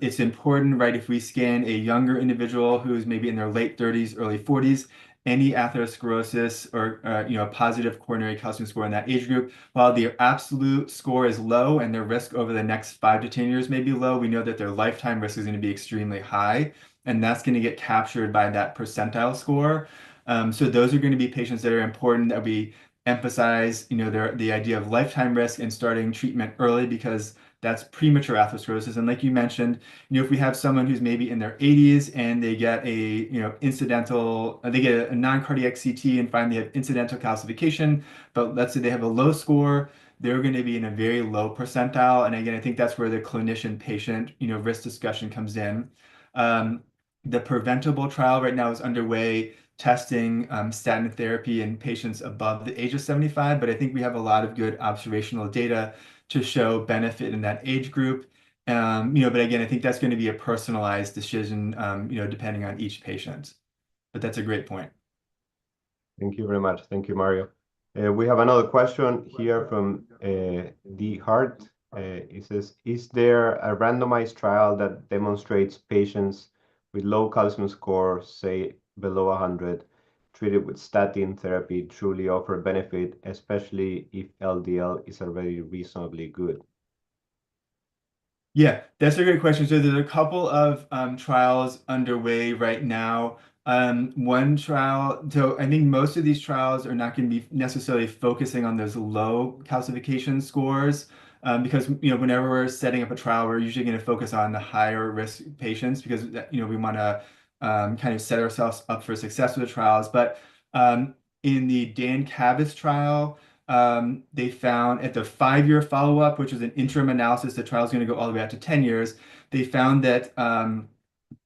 it's important, right, if we scan a younger individual who's maybe in their late 30s, early 40s, any atherosclerosis or a positive coronary calcium score in that age group, while the absolute score is low and their risk over the next 5 to 10 years may be low, we know that their lifetime risk is going to be extremely high, and that's going to get captured by that percentile score. So those are going to be patients that are important, that we emphasize, the idea of lifetime risk and starting treatment early, because that's premature atherosclerosis. And like you mentioned, if we have someone who's maybe in their 80s and they get they get a non-cardiac CT and find they have incidental calcification, but let's say they have a low score, they're going to be in a very low percentile. And again, I think that's where the clinician-patient, risk discussion comes in. The preventable trial right now is underway, testing statin therapy in patients above the age of 75, but I think we have a lot of good observational data to show benefit in that age group. But again, I think that's going to be a personalized decision, depending on each patient. But that's a great point. Thank you very much. Thank you, Mario. We have another question here from D. Hart. It says, is there a randomized trial that demonstrates patients with low calcium score, say below 100, treated with statin therapy truly offer benefit, especially if LDL is already reasonably good? Yeah, that's a great question. So there's a couple of trials underway right now. One trial, so I think most of these trials are not going to be necessarily focusing on those low calcification scores, because whenever we're setting up a trial, we're usually going to focus on the higher risk patients, because we want to kind of set ourselves up for success with the trials. But in the Dan Cavitz trial, they found at the 5-year follow-up, which is an interim analysis, the trial is going to go all the way out to 10 years. They found that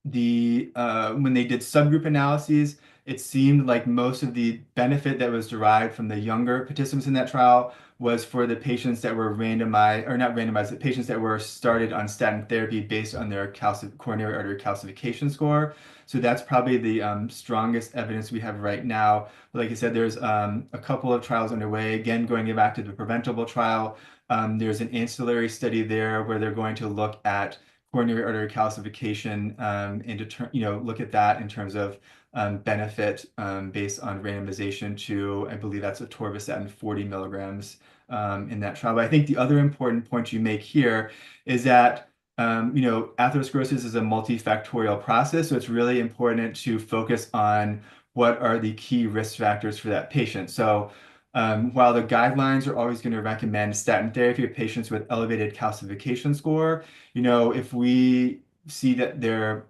when they did subgroup analyses, it seemed like most of the benefit that was derived from the younger participants in that trial was for the patients that were randomized, or not randomized, the patients that were started on statin therapy based on their coronary artery calcification score. So that's probably the strongest evidence we have right now. But like I said, there's a couple of trials underway. Again, going back to the preventable trial, there's an ancillary study there where they're going to look at coronary artery calcification and look at that in terms of benefit based on randomization to, I believe that's atorvastatin 40 milligrams in that trial. But I think the other important point you make here is that atherosclerosis is a multifactorial process, so it's really important to focus on what are the key risk factors for that patient. So while the guidelines are always going to recommend statin therapy for patients with elevated calcification score, if we see that they're,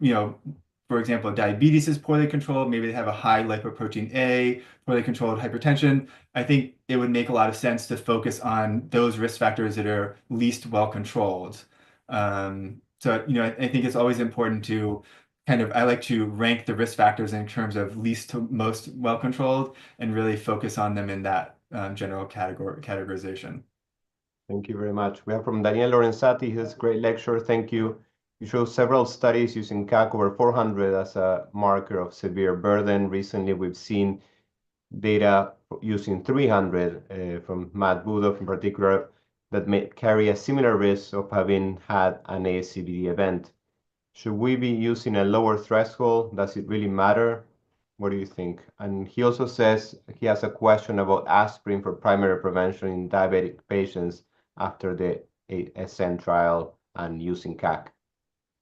for example, diabetes is poorly controlled, maybe they have a high lipoprotein A, poorly controlled hypertension, I think it would make a lot of sense to focus on those risk factors that are least well controlled. I think it's always important to I like to rank the risk factors in terms of least to most well controlled and really focus on them in that general categorization. Thank you very much. We have from Daniel Lorenzati, his great lecture. Thank you. You show several studies using CAC over 400 as a marker of severe burden. Recently, we've seen data using 300 from Matt Budoff in particular that may carry a similar risk of having had an ASCVD event. Should we be using a lower threshold? Does it really matter? What do you think? And he also says he has a question about aspirin for primary prevention in diabetic patients after the ASCEND trial and using CAC.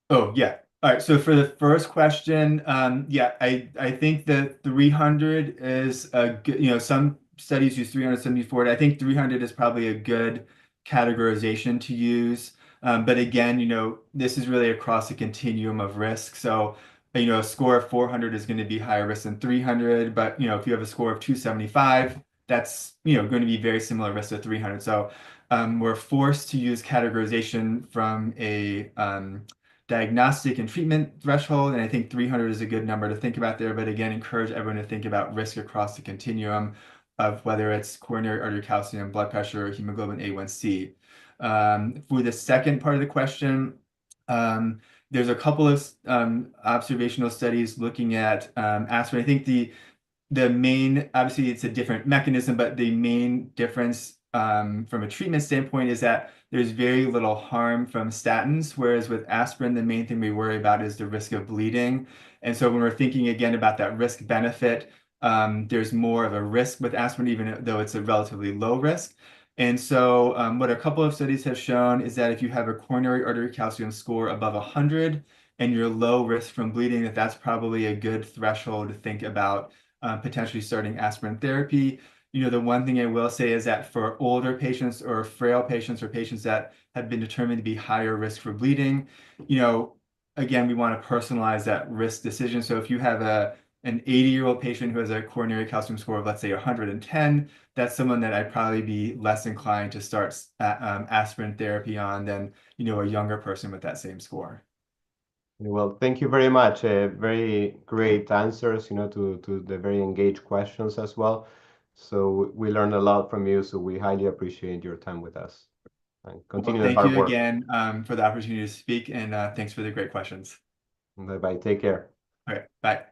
Oh, yeah. All right. So for the first question, I think that 300 is a good, some studies use 374. I think 300 is probably a good categorization to use. But again, this is really across the continuum of risk. So, a score of 400 is going to be higher risk than 300. But, if you have a score of 275, that's, going to be very similar risk to 300. So we're forced to use categorization from a diagnostic and treatment threshold, and I think 300 is a good number to think about there. But again, encourage everyone to think about risk across the continuum of whether it's coronary artery calcium, blood pressure, hemoglobin A1C. For the second part of the question, there's a couple of observational studies looking at aspirin. I think the main, obviously it's a different mechanism, but the main difference from a treatment standpoint is that there's very little harm from statins, whereas with aspirin, the main thing we worry about is the risk of bleeding. And so when we're thinking again about that risk benefit, there's more of a risk with aspirin, even though it's a relatively low risk. And so what a couple of studies have shown is that if you have a coronary artery calcium score above 100 and you're low risk from bleeding, that's probably a good threshold to think about potentially starting aspirin therapy. The one thing I will say is that for older patients or frail patients or patients that have been determined to be higher risk for bleeding, again, we want to personalize that risk decision. So if you have an 80-year-old patient who has a coronary calcium score of, let's say, 110, that's someone that I'd probably be less inclined to start aspirin therapy on than, a younger person with that same score. Well, thank you very much. Very great answers, to the very engaged questions as well. So we learned a lot from you, so we highly appreciate your time with us. And continue the hard work. Thank you again for the opportunity to speak, and thanks for the great questions. Bye-bye. Take care. All right. Bye.